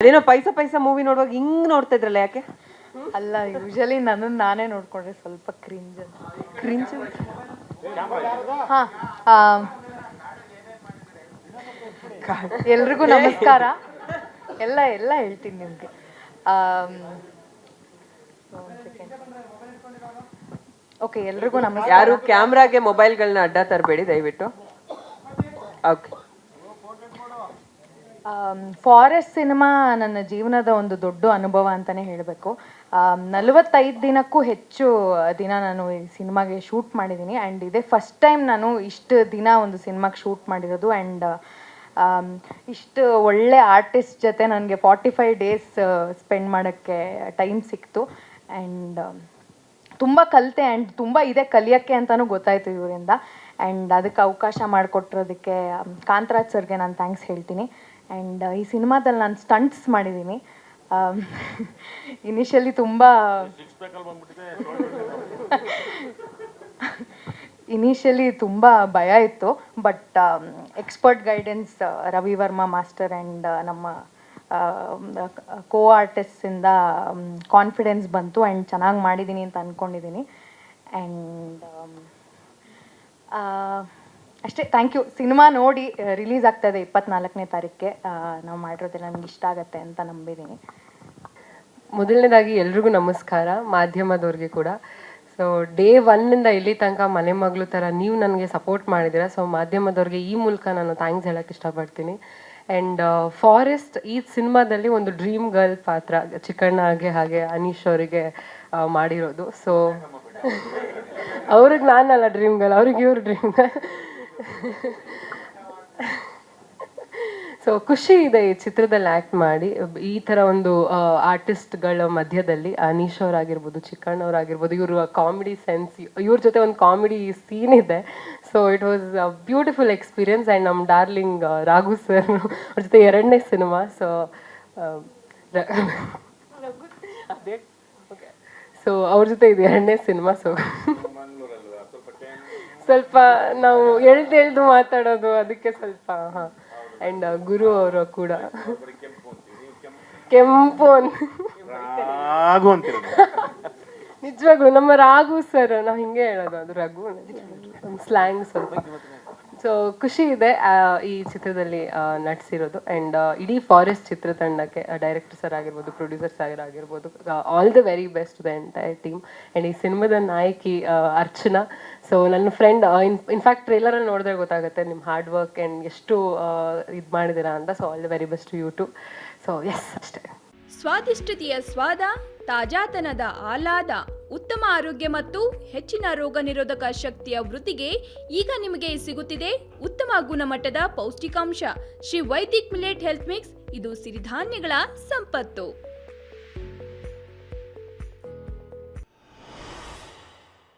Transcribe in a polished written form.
ಅದೇನೋ ಪೈಸಾ ಪೈಸಾ ಮೂವಿ ನೋಡುವಾಗ ಹಿಂಗ್ ನೋಡ್ತಾ ಇದ್ರಲ್ಲ, ಯಾಕೆ? ಅಲ್ಲ, ಯೂಶಲಿ ನನ್ನನ್ನು ನಾನೇ ನೋಡ್ಕೊಂಡ್ರೆ ಸ್ವಲ್ಪ ಕ್ರಿಂಜ್. ಹಾಂ, ಎಲ್ರಿಗೂ ನಮಸ್ಕಾರ. ಎಲ್ಲ ಹೇಳ್ತೀನಿ ನಿಮಗೆ. ಓಕೆ, ಎಲ್ರಿಗೂ ನಮಸ್ಕಾರ. ಯಾರು ಕ್ಯಾಮ್ರಾಗೆ ಮೊಬೈಲ್ಗಳನ್ನ ಅಡ್ಡ ತರಬೇಡಿ ದಯವಿಟ್ಟು. ಓಕೆ. ಫಾರೆಸ್ಟ್ ಸಿನಿಮಾ ನನ್ನ ಜೀವನದ ಒಂದು ದೊಡ್ಡ ಅನುಭವ ಅಂತಲೇ ಹೇಳಬೇಕು. 45 ದಿನಕ್ಕೂ ಹೆಚ್ಚು ದಿನ ನಾನು ಈ ಸಿನಿಮಾಗೆ ಶೂಟ್ ಮಾಡಿದ್ದೀನಿ. ಆ್ಯಂಡ್ ಇದೇ ಫಸ್ಟ್ ಟೈಮ್ ನಾನು ಇಷ್ಟು ದಿನ ಒಂದು ಸಿನಿಮಾಗೆ ಶೂಟ್ ಮಾಡಿರೋದು. ಆ್ಯಂಡ್ ಇಷ್ಟು ಒಳ್ಳೆ ಆರ್ಟಿಸ್ಟ್ ಜೊತೆ ನನಗೆ 45 ಡೇಸ್ ಸ್ಪೆಂಡ್ ಮಾಡೋಕ್ಕೆ ಟೈಮ್ ಸಿಕ್ತು. ಆ್ಯಂಡ್ ತುಂಬ ಕಲಿತೆ. ಆ್ಯಂಡ್ ತುಂಬ ಇದೆ ಕಲಿಯೋಕ್ಕೆ ಅಂತಲೂ ಗೊತ್ತಾಯಿತು ಇವರಿಂದ. ಆ್ಯಂಡ್ ಅದಕ್ಕೆ ಅವಕಾಶ ಮಾಡಿಕೊಟ್ಟಿರೋದಕ್ಕೆ ಕಾಂತರಾಜ್ ಸರ್ಗೆ ನಾನು ಥ್ಯಾಂಕ್ಸ್ ಹೇಳ್ತೀನಿ. ಆ್ಯಂಡ್ ಈ ಸಿನಿಮಾದಲ್ಲಿ ನಾನು ಸ್ಟಂಟ್ಸ್ ಮಾಡಿದ್ದೀನಿ. ಇನಿಷಿಯಲಿ ತುಂಬ ಭಯ ಇತ್ತು. But expert guidance Ravi Varma master and ನಮ್ಮ ಕೋ ಆರ್ಟಿಸ್ಟಿಂದ ಕಾನ್ಫಿಡೆನ್ಸ್ ಬಂತು. ಆ್ಯಂಡ್ ಚೆನ್ನಾಗಿ ಮಾಡಿದ್ದೀನಿ ಅಂತ ಅಂದ್ಕೊಂಡಿದ್ದೀನಿ. ಆ್ಯಂಡ್ ಅಷ್ಟೇ, ಥ್ಯಾಂಕ್ ಯು. ಸಿನಿಮಾ ನೋಡಿ ರಿಲೀಸ್ ಆಗ್ತಾಯಿದೆ 24ನೇ ತಾರೀಕಿಗೆ. ನಾವು ಮಾಡಿರೋದೆಲ್ಲ ನನಗೆ ಇಷ್ಟ ಆಗುತ್ತೆ ಅಂತ ನಂಬಿದ್ದೀನಿ. ಮೊದಲನೇದಾಗಿ ಎಲ್ರಿಗೂ ನಮಸ್ಕಾರ, ಮಾಧ್ಯಮದವ್ರಿಗೆ ಕೂಡ. ಸೊ ಡೇ 1 ಇಲ್ಲಿ ತನಕ ಮನೆ ಮಗಳು ಥರ ನೀವು ನನಗೆ ಸಪೋರ್ಟ್ ಮಾಡಿದ್ದೀರಾ. ಸೊ ಮಾಧ್ಯಮದವ್ರಿಗೆ ಈ ಮೂಲಕ ನಾನು ಥ್ಯಾಂಕ್ಸ್ ಹೇಳೋಕ್ಕೆ ಇಷ್ಟಪಡ್ತೀನಿ. ಆ್ಯಂಡ್ ಫಾರೆಸ್ಟ್ ಈ ಸಿನಿಮಾದಲ್ಲಿ ಒಂದು ಡ್ರೀಮ್ ಗರ್ಲ್ ಪಾತ್ರ ಚಿಕ್ಕಣ್ಣಗೆ ಹಾಗೆ ಅನೀಶ್ ಅವರಿಗೆ ಮಾಡಿರೋದು. ಸೊ ಅವ್ರಿಗೆ ನಾನಲ್ಲ ಡ್ರೀಮ್ ಗರ್ಲ್, ಅವ್ರಿಗೆ ಇವ್ರು ಡ್ರೀಮ್ ಗರ್ಲ್. ಸೊ ಖುಷಿ ಇದೆ ಈ ಚಿತ್ರದಲ್ಲಿ ಆ್ಯಕ್ಟ್ ಮಾಡಿ. ಈ ಥರ ಒಂದು ಆರ್ಟಿಸ್ಟ್ಗಳ ಮಧ್ಯದಲ್ಲಿ ಅನೀಶ್ ಅವರಾಗಿರ್ಬೋದು, ಚಿಕ್ಕಣ್ಣವರಾಗಿರ್ಬೋದು, ಇವರು ಕಾಮಿಡಿ ಸೆನ್ಸ್, ಇವ್ರ ಜೊತೆ ಒಂದು ಕಾಮಿಡಿ ಸೀನ್ ಇದೆ. So it was a beautiful experience. And ನಮ್ಮ ಡಾರ್ಲಿಂಗ್ ರಾಘು ಸರ್ ಅವ್ರ ಜೊತೆ 2ನೇ ಸಿನಿಮಾ. ಸೊ ಅದೇ ಓಕೆ, ಸೊ ಅವ್ರ ಜೊತೆ ಇದು 2ನೇ ಸಿನಿಮಾ. ಸೊ ಸ್ವಲ್ಪ ನಾವು ಎಳ್ದು ಮಾತಾಡೋದು, ಅದಕ್ಕೆ ಸ್ವಲ್ಪ ಆ್ಯಂಡ್ ಗುರು ಅವರು ಕೂಡ ಕೆಂಪು ನಿಜವಾಗ್ಲು ನಮ್ಮ ರಾಘು ಸರ್, ನಾವು ಹಿಂಗೆ ಹೇಳೋದು, ಅದು ರಘು ಸ್ಲ್ಯಾಂಗ್ ಸ್ವಲ್ಪ. ಸೊ ಖುಷಿ ಇದೆ ಈ ಚಿತ್ರದಲ್ಲಿ ನಟಿಸಿರೋದು. ಆ್ಯಂಡ್ ಇಡೀ ಫಾರೆಸ್ಟ್ ಚಿತ್ರತಂಡಕ್ಕೆ ಡೈರೆಕ್ಟರ್ ಸರ್ ಆಗಿರ್ಬೋದು, ಪ್ರೊಡ್ಯೂಸರ್ ಸರ್ ಆಗಿರ್ಬೋದು, all the very best the entire team. And ಈ ಸಿನಿಮಾದ ನಾಯಕಿ ಅರ್ಚನಾ. ಸೊ ನನ್ನ ಫ್ರೆಂಡ್, ಇನ್ಫ್ಯಾಕ್ಟ್ ಟ್ರೇಲರಲ್ಲಿ ನೋಡಿದ್ರೆ ಗೊತ್ತಾಗುತ್ತೆ ನಿಮ್ಮ ಹಾರ್ಡ್ ವರ್ಕ್ ಆ್ಯಂಡ್ ಎಷ್ಟು ಇದು ಮಾಡಿದ್ದೀರಾ ಅಂತ. So all the very best you too. So yes, ಅಷ್ಟೇ. ಸ್ವಾದಿಷ್ಟತೆಯ ಸ್ವಾದ, ತಾಜಾತನದ ಆಹ್ಲಾದ, ಉತ್ತಮ ಆರೋಗ್ಯ ಮತ್ತು ಹೆಚ್ಚಿನ ರೋಗ ನಿರೋಧಕ ಶಕ್ತಿಯ ವೃದ್ಧಿಗೆ ಈಗ ನಿಮಗೆ ಸಿಗುತ್ತಿದೆ ಉತ್ತಮ ಗುಣಮಟ್ಟದ ಪೌಷ್ಟಿಕಾಂಶ Shri Vaidik millet health mix. ಇದು ಸಿರಿಧಾನ್ಯಗಳ ಸಂಪತ್ತು.